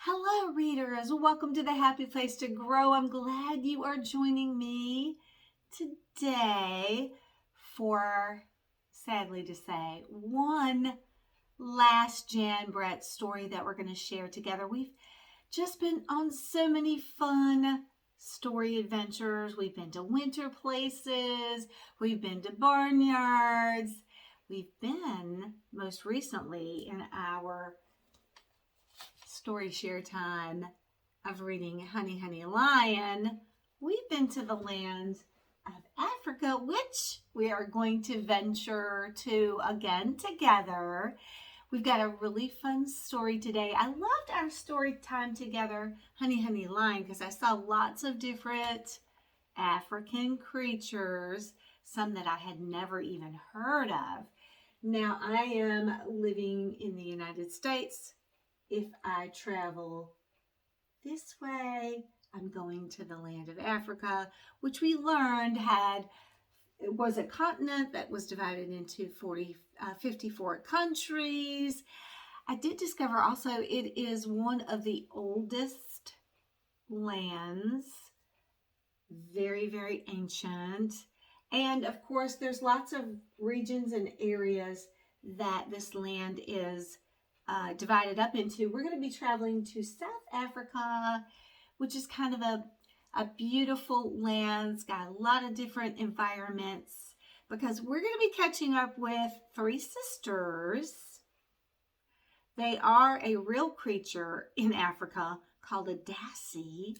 Hello, readers. Welcome to the Happy Place to Grow. I'm glad you are joining me today for, sadly to say, one last Jan Brett story that we're going to share together. We've just been on so many fun story adventures. We've been to winter places. We've been to barnyards. We've been most recently in our story share time of reading Honey, Honey Lion. We've been to the land of Africa, which we are going to venture to again together. We've got a really fun story today. I loved our story time together, Honey, Honey Lion, because I saw lots of different African creatures, some that I had never even heard of. Now, I am living in the United States. If I travel this way, I'm going to the land of Africa, which we learned was a continent that was divided into 54 countries. I did discover also it is one of the oldest lands, very, very ancient. And of course, there's lots of regions and areas that this land is divided up into. We're going to be traveling to South Africa, which is kind of a beautiful land. It's got a lot of different environments because we're going to be catching up with three sisters. They are a real creature in Africa called a dassie.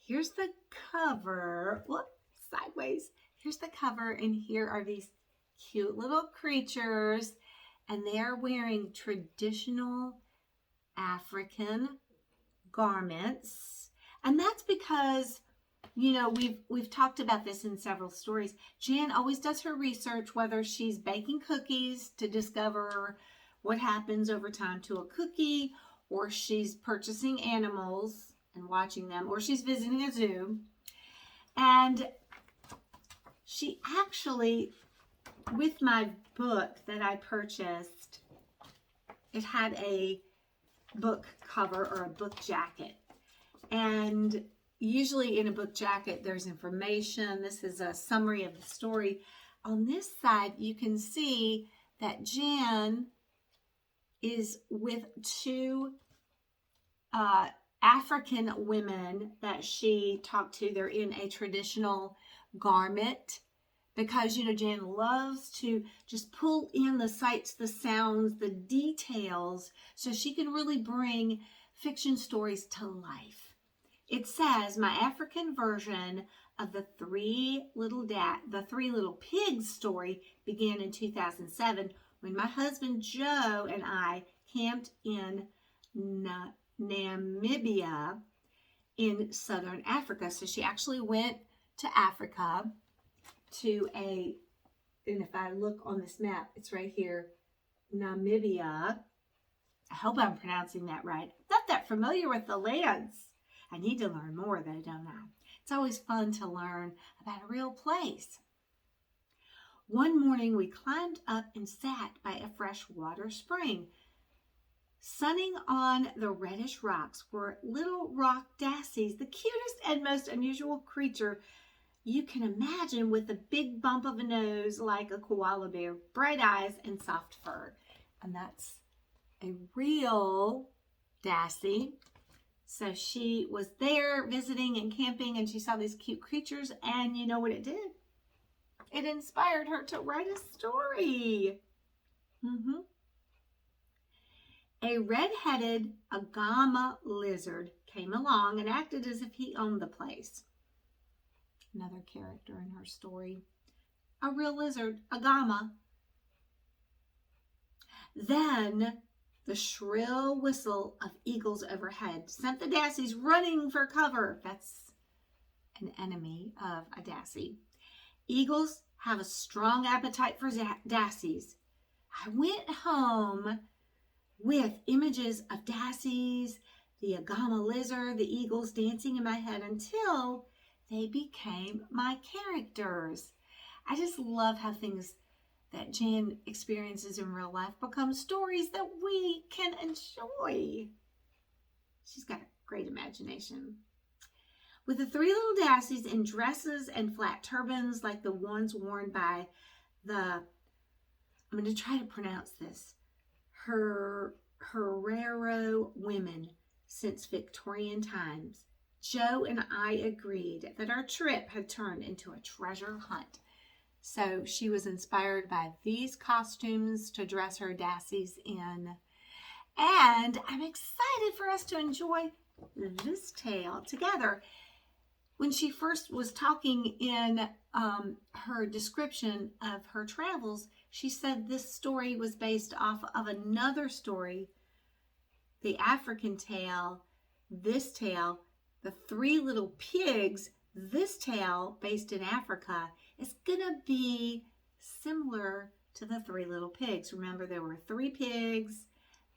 Here's the cover. Look, sideways. Here's the cover, and here are these cute little creatures. And they are wearing traditional African garments. And that's because, we've talked about this in several stories. Jan always does her research, whether she's baking cookies to discover what happens over time to a cookie, or she's purchasing animals and watching them, or she's visiting a zoo. And she actually, with my book that I purchased, it had a book cover or a book jacket. And usually in a book jacket, there's information. This is a summary of the story. On this side, you can see that Jan is with two African women that she talked to. They're in a traditional garment. Because, Jan loves to just pull in the sights, the sounds, the details, so she can really bring fiction stories to life. It says, my African version of the Three Little Pigs story began in 2007 when my husband Joe and I camped in Namibia in southern Africa. So she actually went to Africa and if I look on this map, it's right here, Namibia. I hope I'm pronouncing that right. I'm not that familiar with the lands. I need to learn more though, don't I? It's always fun to learn about a real place. One morning we climbed up and sat by a freshwater spring. Sunning on the reddish rocks were little rock dassies, the cutest and most unusual creature you can imagine, with a big bump of a nose like a koala bear, bright eyes, and soft fur. And that's a real dassie. So she was there visiting and camping, and she saw these cute creatures, and you know what it did? It inspired her to write a story. A red-headed agama lizard came along and acted as if he owned the place. Another character in her story. A real lizard, agama. Then the shrill whistle of eagles overhead sent the dassies running for cover. That's an enemy of a dassie. Eagles have a strong appetite for dassies. I went home with images of dassies, the agama lizard, the eagles dancing in my head until they became my characters. I just love how things that Jan experiences in real life become stories that we can enjoy. She's got a great imagination. With the three little Dassies in dresses and flat turbans like the ones worn by the, I'm going to try to pronounce this, Herero women since Victorian times, Joe and I agreed that our trip had turned into a treasure hunt. So she was inspired by these costumes to dress her Dassies in. And I'm excited for us to enjoy this tale together. When she first was talking in her description of her travels, she said this story was based off of another story, the African tale, this tale, the Three Little Pigs, this tale based in Africa, is going to be similar to the Three Little Pigs. Remember, there were three pigs.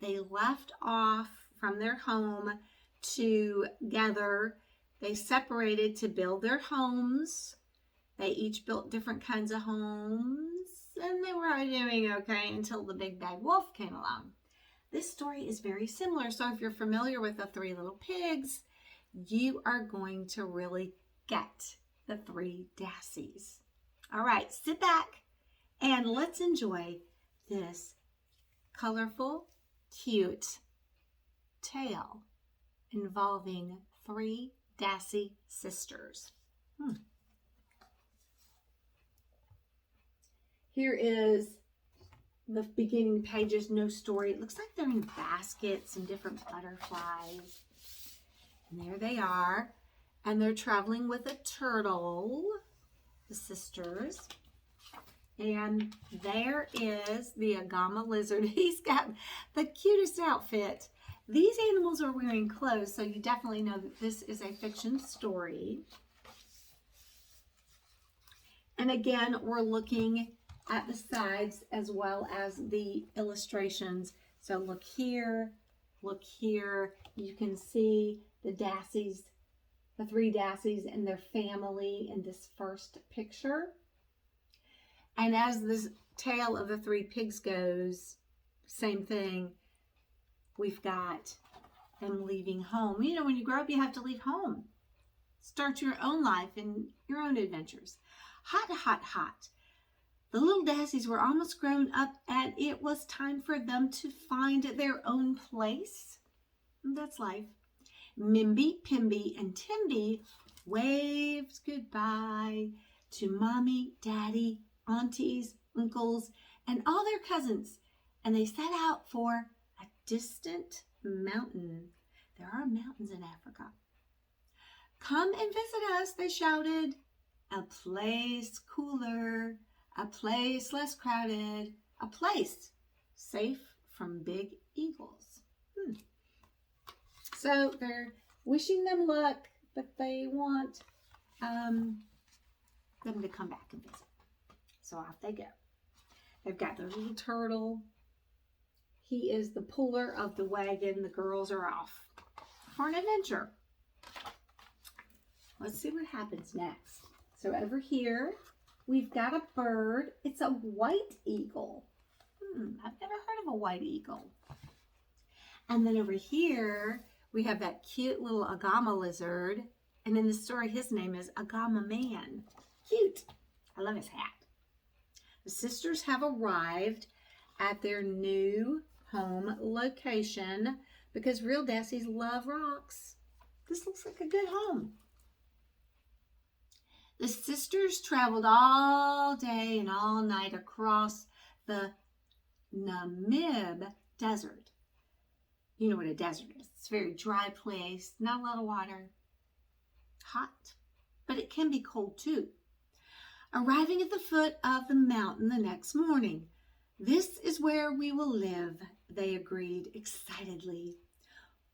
They left off from their home together. They separated to build their homes. They each built different kinds of homes, and they were doing okay until the big bad wolf came along. This story is very similar, so if you're familiar with the Three Little Pigs, you are going to really get the three Dassies. All right, sit back and let's enjoy this colorful, cute tale involving three Dassie sisters. Here is the beginning pages, no story. It looks like they're in baskets and different butterflies. And there they are. And they're traveling with a turtle, the sisters. And there is the Agama lizard. He's got the cutest outfit. These animals are wearing clothes, so you definitely know that this is a fiction story. And again, we're looking at the sides as well as the illustrations. So look here, look here. You can see the Dassies, the three Dassies and their family in this first picture. And as this tale of the three pigs goes, same thing. We've got them leaving home. You know, when you grow up, you have to leave home. Start your own life and your own adventures. Hot, hot, hot. The little Dassies were almost grown up, and it was time for them to find their own place. And that's life. Mimby, Pimby, and Timby waved goodbye to Mommy, Daddy, aunties, uncles, and all their cousins, and they set out for a distant mountain. There are mountains in Africa. Come and visit us, they shouted. A place cooler, a place less crowded, a place safe from big eagles. So they're wishing them luck, but they want them to come back and visit. So off they go. They've got their little turtle. He is the puller of the wagon. The girls are off for an adventure. Let's see what happens next. So over here, we've got a bird. It's a white eagle. I've never heard of a white eagle. And then over here, we have that cute little Agama lizard. And in the story, his name is Agama Man. Cute. I love his hat. The sisters have arrived at their new home location because real Dassies love rocks. This looks like a good home. The sisters traveled all day and all night across the Namib Desert. You know what a desert is. It's a very dry place, not a lot of water. Hot, but it can be cold too. Arriving at the foot of the mountain the next morning. This is where we will live, they agreed excitedly.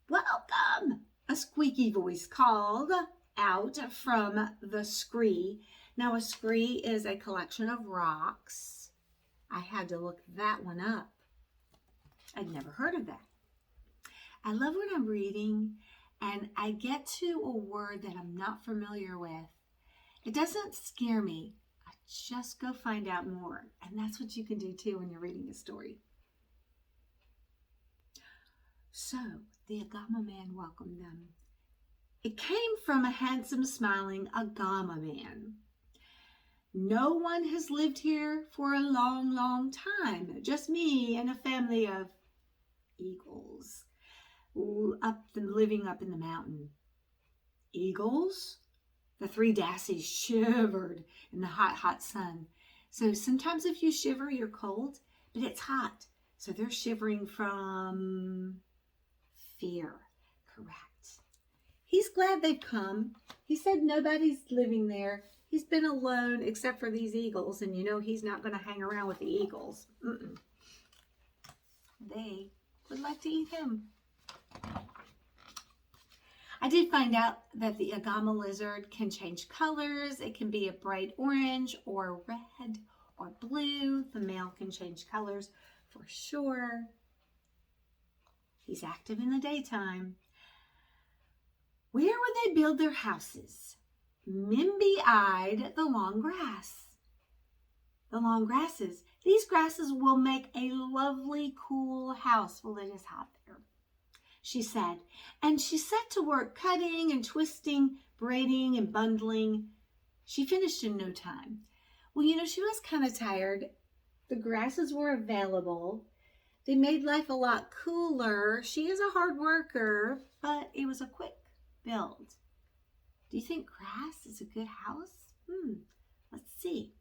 Welcome, a squeaky voice called out from the scree. Now a scree is a collection of rocks. I had to look that one up. I'd never heard of that. I love when I'm reading and I get to a word that I'm not familiar with. It doesn't scare me. I just go find out more. And that's what you can do too when you're reading a story. So the Agama man welcomed them. It came from a handsome, smiling Agama man. No one has lived here for a long, long time. Just me and a family of eagles living up in the mountain. Eagles? The three Dassies shivered in the hot, hot sun. So sometimes if you shiver, you're cold, but it's hot. So they're shivering from fear. Correct. He's glad they've come. He said nobody's living there. He's been alone except for these eagles, and you know he's not going to hang around with the eagles. They would like to eat him. I did find out that the Agama lizard can change colors. It can be a bright orange or red or blue. The male can change colors for sure. He's active in the daytime. Where would they build their houses? Mimby eyed the long grass. The long grasses. These grasses will make a lovely, cool house. Well, it is hot there, she said. And she set to work cutting and twisting, braiding and bundling. She finished in no time. Well, you know, she was kind of tired. The grasses were available. They made life a lot cooler. She is a hard worker, but it was a quick build. Do you think grass is a good house? Let's see.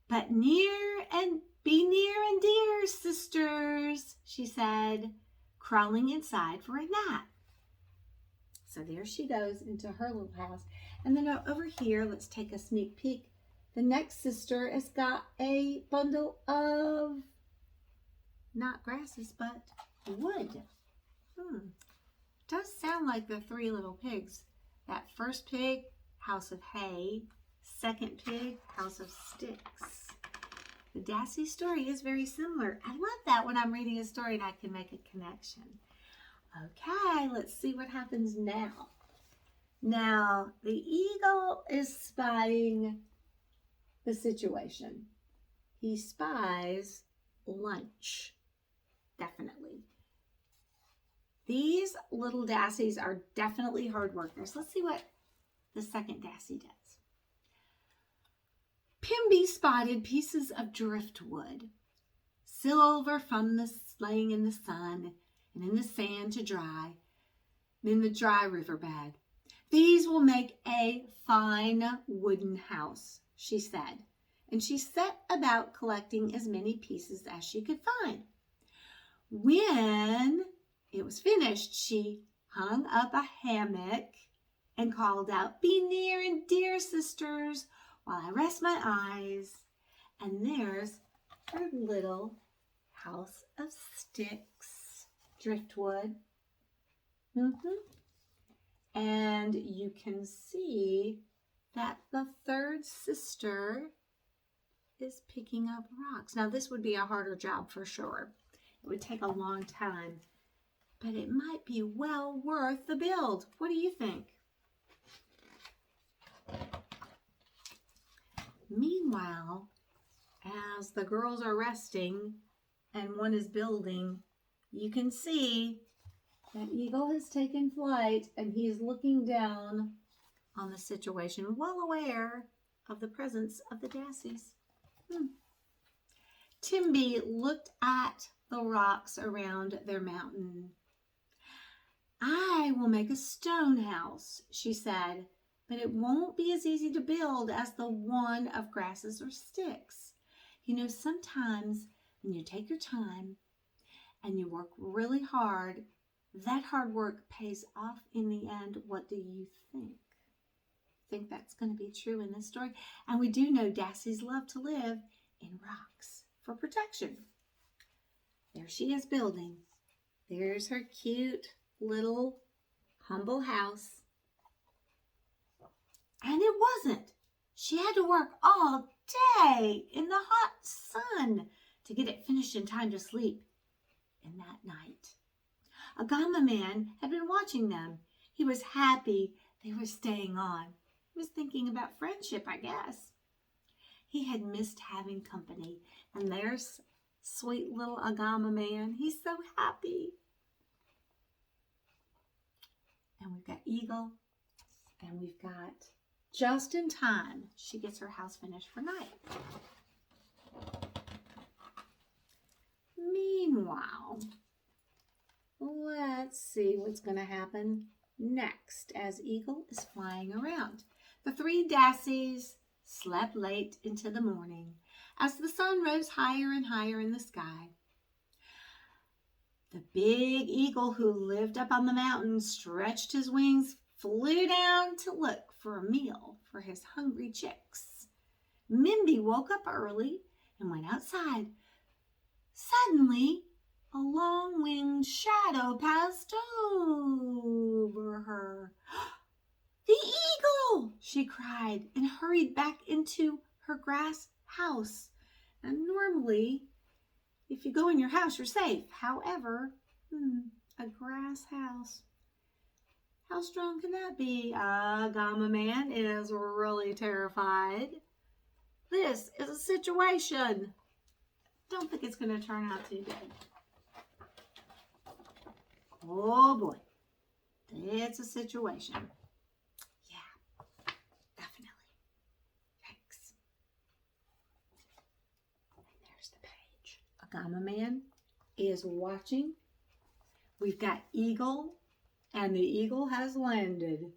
But be near and dear, sisters, she said, crawling inside for a nap. So there she goes into her little house. And then over here, let's take a sneak peek. The next sister has got a bundle of not grasses, but wood. Does sound like the three little pigs. That first pig, house of hay. Second pig, house of sticks. The Dassy story is very similar. I love that when I'm reading a story and I can make a connection. Okay, let's see what happens now. Now, the eagle is spying the situation. He spies lunch, definitely. These little Dassies are definitely hard workers. Let's see what the second Dassie does. Pimby spotted pieces of driftwood, silver from laying in the sun and in the sand to dry, in the dry riverbed. These will make a fine wooden house, she said, and she set about collecting as many pieces as she could find. When it was finished, she hung up a hammock and called out, "Be near and dear, sisters, while I rest my eyes." And there's her little house of sticks, driftwood. And you can see that the third sister is picking up rocks. Now, this would be a harder job for sure. It would take a long time, but it might be well worth the build. What do you think? Meanwhile, as the girls are resting and one is building, you can see that eagle has taken flight and he is looking down on the situation, well aware of the presence of the Dassies. Timby looked at the rocks around their mountain. "I will make a stone house," she said, "but it won't be as easy to build as the one of grasses or sticks. You know, sometimes when you take your time and you work really hard, that hard work pays off in the end. What do you think?" I think that's going to be true in this story. And we do know Dassies love to live in rocks for protection. There she is building. There's her cute little humble house. And it wasn't. She had to work all day in the hot sun to get it finished in time to sleep in that night. Agama man had been watching them. He was happy they were staying on. He was thinking about friendship, I guess. He had missed having company. And there's sweet little Agama man. He's so happy. got Eagle, and we've got just in time. She gets her house finished for night. Meanwhile, let's see what's going to happen next as Eagle is flying around. The three Dassies slept late into the morning as the sun rose higher and higher in the sky. The big eagle who lived up on the mountain stretched his wings, flew down to look for a meal for his hungry chicks. Mimby woke up early and went outside. Suddenly, a long-winged shadow passed over her. "The eagle!" she cried and hurried back into her grass house. And normally, if you go in your house, you're safe. However, a grass house. How strong can that be? Gamma Man is really terrified. This is a situation. Don't think it's going to turn out too good. Oh boy. It's a situation. Yeah, definitely. Thanks. And there's the page. A Gamma Man is watching. We've got Eagle, and the eagle has landed.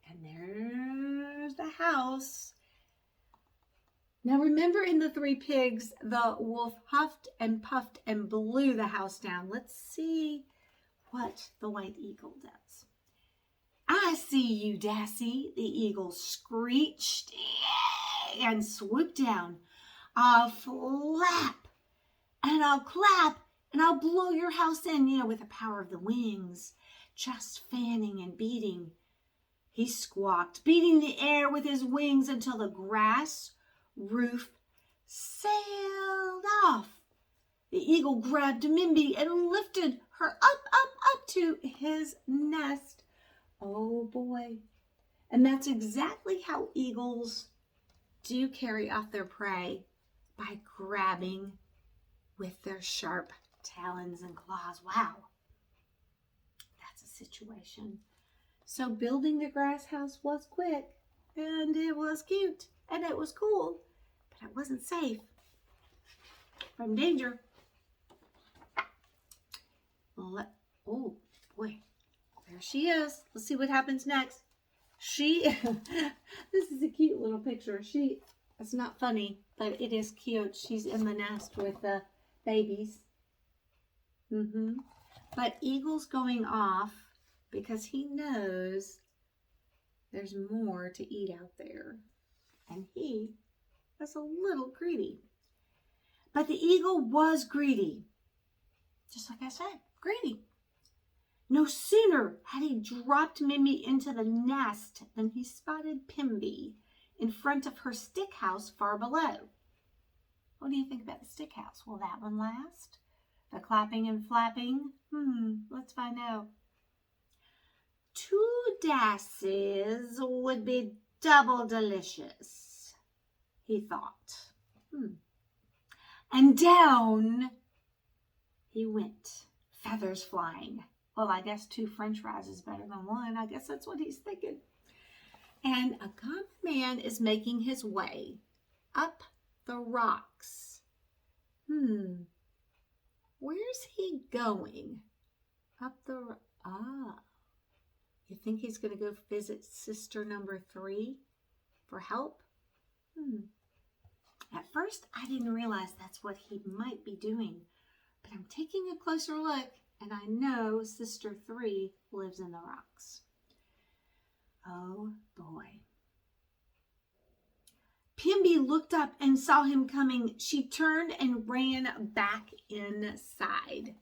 And there's the house. Now remember in the Three Pigs, the wolf huffed and puffed and blew the house down. Let's see what the white eagle does. "I see you, Dassie," the eagle screeched and swooped down. "I'll flap and I'll clap and I'll blow your house in, with the power of the wings, just fanning and beating." He squawked, beating the air with his wings until the grass roof sailed off. The eagle grabbed Mimby and lifted her up to his nest. Oh boy. And that's exactly how eagles do carry off their prey, by grabbing with their sharp talons and claws. Wow. That's a situation. So building the grass house was quick, and it was cute, and it was cool, but it wasn't safe from danger. Oh boy, there she is. Let's see what happens next. This is a cute little picture. It's not funny, but it is cute. She's in the nest with the babies. But Eagle's going off because he knows there's more to eat out there. And he is a little greedy. But the eagle was greedy. Just like I said, greedy. No sooner had he dropped Mimby into the nest than he spotted Pimby in front of her stick house far below. What do you think about the stick house? Will that one last? The clapping and flapping? Let's find out. 2 Dassies would be double delicious, he thought. And down he went, feathers flying. Well, I guess 2 French fries is better than 1. I guess that's what he's thinking. And a Gamma Man is making his way up the rocks. Where's he going? Up the... You think he's going to go visit sister number 3 for help? At first, I didn't realize that's what he might be doing. But I'm taking a closer look, and I know sister 3 lives in the rocks. Oh, boy. Pimby looked up and saw him coming. She turned and ran back inside.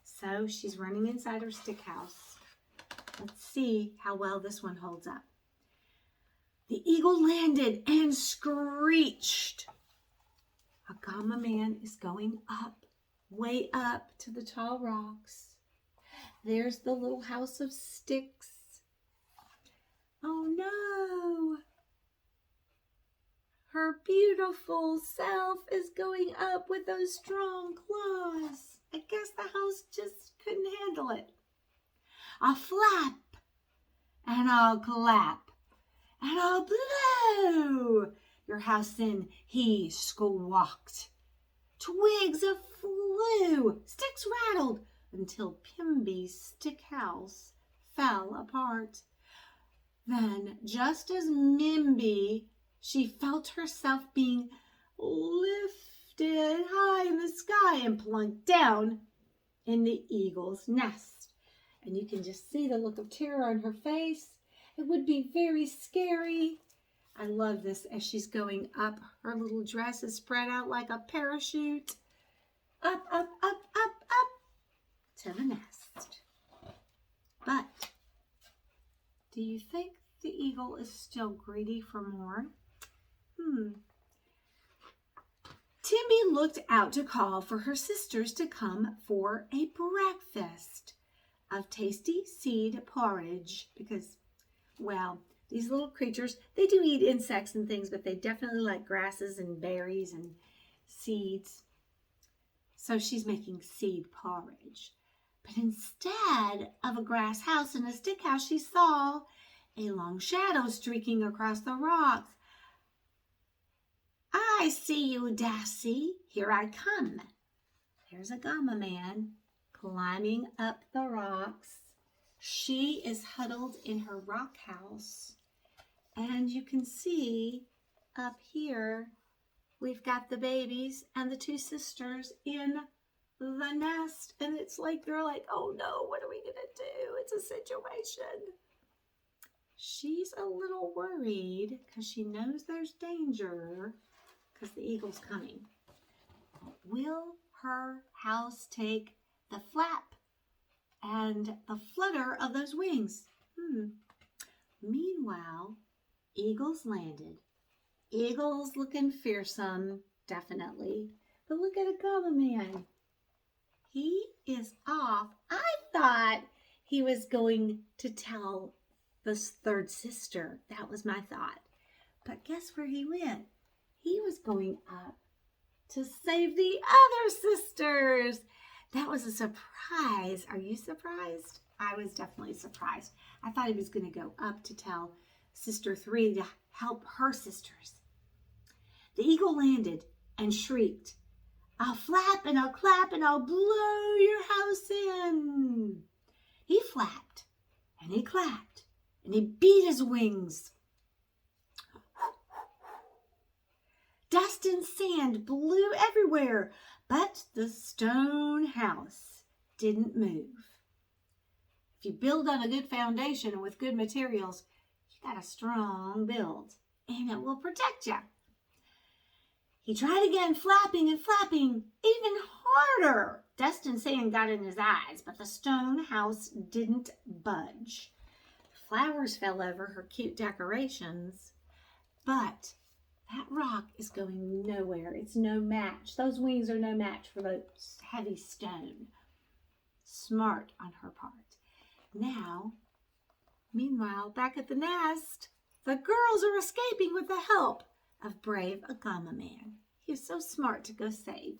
So she's running inside her stick house. Let's see how well this one holds up. The eagle landed and screeched. A Gamma Man is going up, way up to the tall rocks. There's the little house of sticks. Oh no! Her beautiful self is going up with those strong claws. I guess the house just couldn't handle it. I'll flap, and I'll clap, and I'll blow your house in, he squawked. Twigs flew, sticks rattled, until Pimby's stick house fell apart. Then, just as Mimby, she felt herself being lifted high in the sky and plunked down in the eagle's nest. And you can just see the look of terror on her face. It would be very scary. I love this as she's going up. Her little dress is spread out like a parachute. Up, up, up, up, up to the nest. But do you think the eagle is still greedy for more? Timmy looked out to call for her sisters to come for a breakfast of tasty seed porridge because, well, these little creatures, they do eat insects and things, but they definitely like grasses and berries and seeds. So she's making seed porridge. But instead of a grass house and a stick house, she saw a long shadow streaking across the rocks. I see you, Dassie. Here I come. There's a Gama man climbing up the rocks. She is huddled in her rock house. And you can see up here, we've got the babies and the two sisters in the nest. And it's like, they're like, oh no, what are we going to do? It's a situation. She's a little worried because she knows there's danger because the eagle's coming. Will her house take the flap and the flutter of those wings? Meanwhile, eagles landed. Eagles looking fearsome, definitely. But look at a Gama man. He is off. I thought he was going to tell the third sister. That was my thought. But guess where he went? He was going up to save the other sisters. That was a surprise. Are you surprised? I was definitely surprised. I thought he was going to go up to tell Sister 3 to help her sisters. The eagle landed and shrieked, I'll flap and I'll clap and I'll blow your house in. He flapped and he clapped and he beat his wings. Dust and sand blew everywhere, but the stone house didn't move. If you build on a good foundation and with good materials, you got a strong build, and it will protect you. He tried again, flapping and flapping even harder. Dust and sand got in his eyes, but the stone house didn't budge. Flowers fell over her cute decorations, but that rock is going nowhere. It's no match. Those wings are no match for the heavy stone. Smart on her part. Now, meanwhile, back at the nest, the girls are escaping with the help of brave Gama man. He is so smart to go save.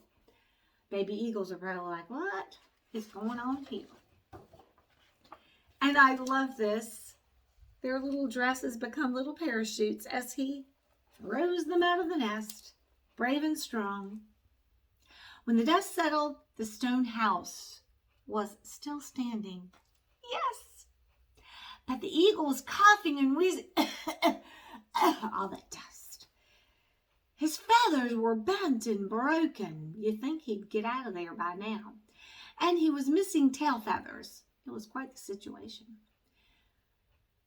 Baby eagles are probably like, what is going on here? And I love this. Their little dresses become little parachutes as he throws them out of the nest, brave and strong. When the dust settled, the stone house was still standing. Yes, but the eagle was coughing and wheezing. All that dust. His feathers were bent and broken. You'd think he'd get out of there by now. And he was missing tail feathers. It was quite the situation.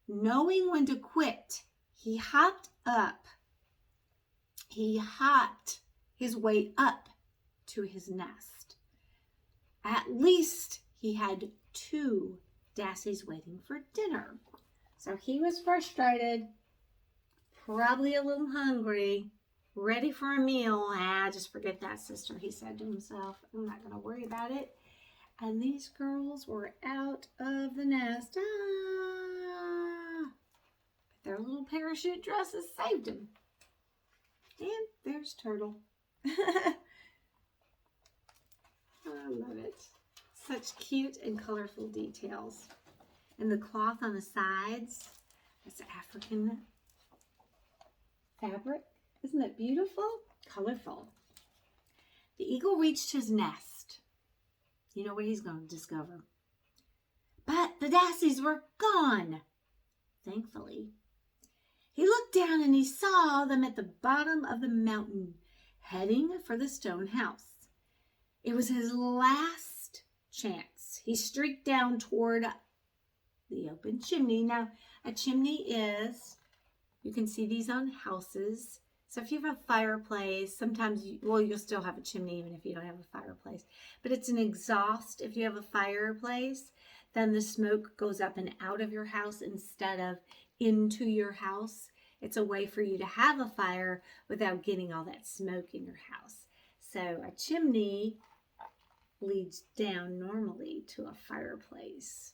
Knowing when to quit, he hopped up. He hopped his way up to his nest. At least he had 2 Dassies waiting for dinner. So he was frustrated, probably a little hungry, ready for a meal. Just forget that, sister, he said to himself. I'm not going to worry about it. And these girls were out of the nest. But their little parachute dresses saved him. And there's Turtle. I love it. Such cute and colorful details. And the cloth on the sides, that's African fabric. Isn't it beautiful? Colorful. The eagle reached his nest. You know what he's going to discover. But the Dassies were gone, thankfully. He looked down and he saw them at the bottom of the mountain, heading for the stone house. It was his last chance. He streaked down toward the open chimney. Now, a chimney is, you can see these on houses. So if you have a fireplace, sometimes, you'll still have a chimney even if you don't have a fireplace. But it's an exhaust. If you have a fireplace, then the smoke goes up and out of your house instead of into your house. It's a way for you to have a fire without getting all that smoke in your house. So a chimney leads down normally to a fireplace.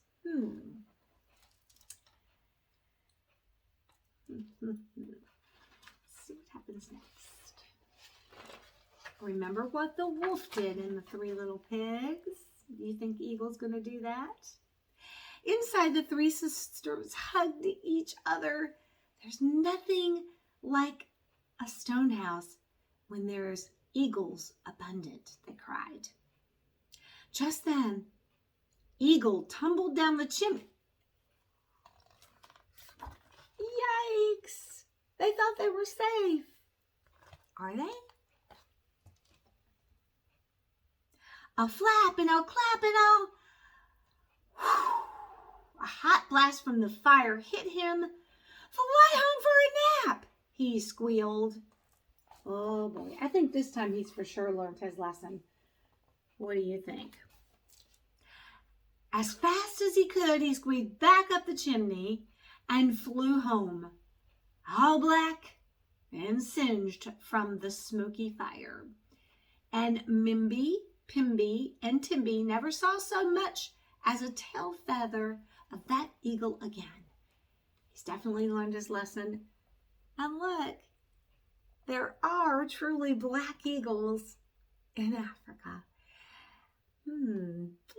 Let's see what happens next. Remember what the wolf did in the Three Little Pigs? Do you think Eagle's going to do that? Inside, the three sisters hugged each other. There's nothing like a stone house when there's eagles abundant, they cried. Just then, Eagle tumbled down the chimney. Yikes! They thought they were safe. Are they? I'll flap and I'll clap and I'll... A hot blast from the fire hit him. Fly home for a nap, he squealed. Oh boy, I think this time he's for sure learned his lesson. What do you think? As fast as he could, he squeezed back up the chimney and flew home, all black and singed from the smoky fire. And Mimby, Pimby, and Timby never saw so much as a tail feather of that eagle again. He's definitely learned his lesson. And look, there are truly black eagles in Africa.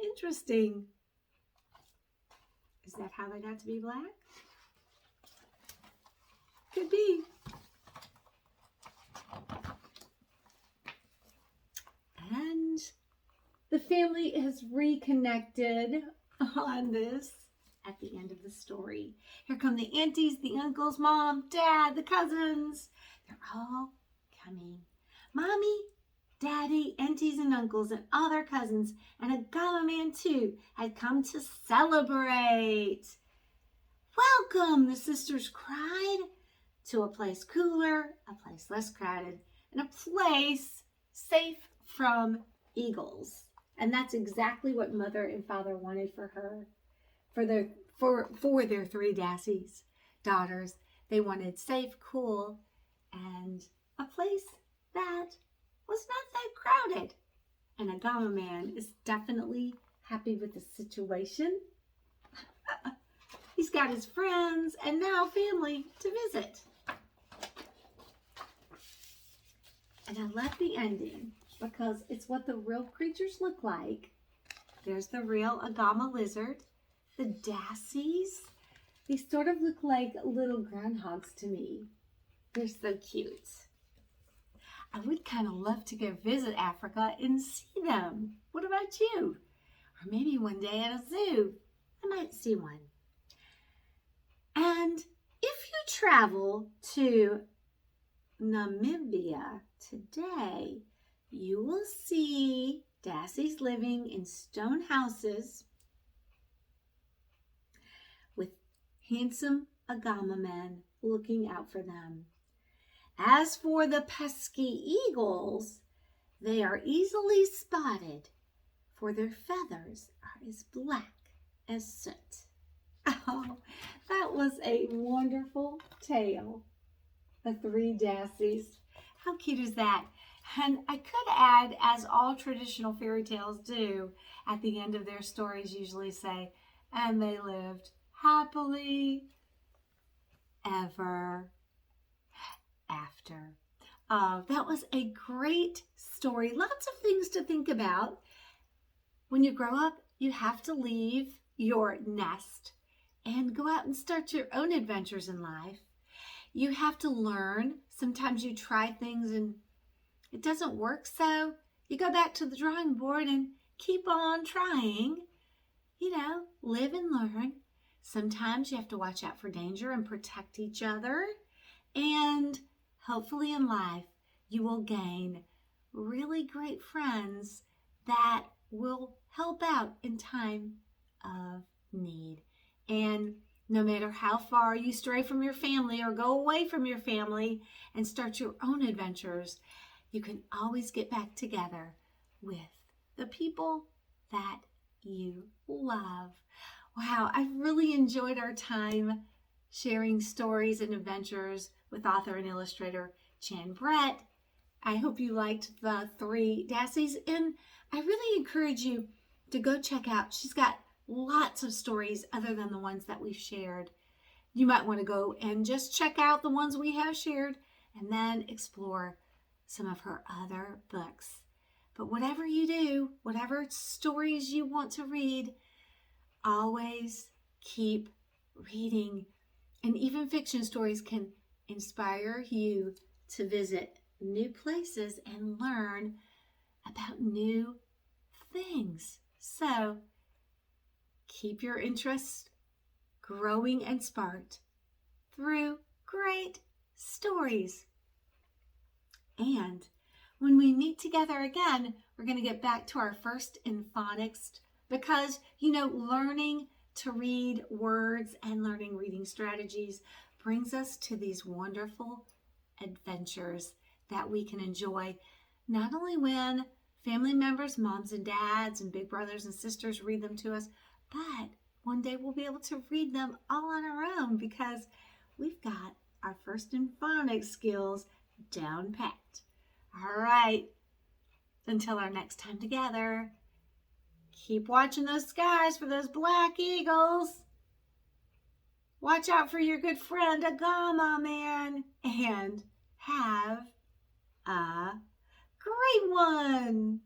Interesting. Is that how they got to be black? Could be. And the family is reconnected on this at the end of the story. Here come the aunties, the uncles, mom, dad, the cousins. They're all coming. Mommy, daddy, aunties, and uncles, and all their cousins, and a Gama man too, had come to celebrate. Welcome, the sisters cried, to a place cooler, a place less crowded, and a place safe from eagles. And that's exactly what mother and father wanted for her, for their three Dassies, daughters. They wanted safe, cool, and a place that was not that crowded. And a Gama man is definitely happy with the situation. He's got his friends and now family to visit. And I love the ending because it's what the real creatures look like. There's the real Agama lizard. The Dassies, they sort of look like little groundhogs to me. They're so cute. I would kind of love to go visit Africa and see them. What about you? Or maybe one day at a zoo, I might see one. And if you travel to Namibia today, you will see Dassies living in stone houses with handsome Agama men looking out for them. As for the pesky eagles, they are easily spotted, for their feathers are as black as soot. Oh, that was a wonderful tale. The three Dassies. How cute is that? And I could add, as all traditional fairy tales do, at the end of their stories usually say, and they lived happily ever after. That was a great story. Lots of things to think about. When you grow up, you have to leave your nest and go out and start your own adventures in life. You have to learn. Sometimes you try things and it doesn't work, so you go back to the drawing board and keep on trying. Live and learn. Sometimes you have to watch out for danger and protect each other. And hopefully in life, you will gain really great friends that will help out in time of need. And no matter how far you stray from your family or go away from your family and start your own adventures, you can always get back together with the people that you love. Wow, I really enjoyed our time sharing stories and adventures with author and illustrator Jan Brett. I hope you liked the 3 Dassies, and I really encourage you to go check out. She's got lots of stories other than the ones that we've shared. You might want to go and just check out the ones we have shared and then explore some of her other books. But whatever you do, whatever stories you want to read, always keep reading. And even fiction stories can inspire you to visit new places and learn about new things. So keep your interest growing and sparked through great stories. And when we meet together again, we're going to get back to our first in phonics because, learning to read words and learning reading strategies brings us to these wonderful adventures that we can enjoy not only when family members, moms and dads and big brothers and sisters read them to us, but one day we'll be able to read them all on our own because we've got our first in phonics skills down pat. All right, until our next time together, keep watching those skies for those black eagles. Watch out for your good friend, Agama Man, and have a great one.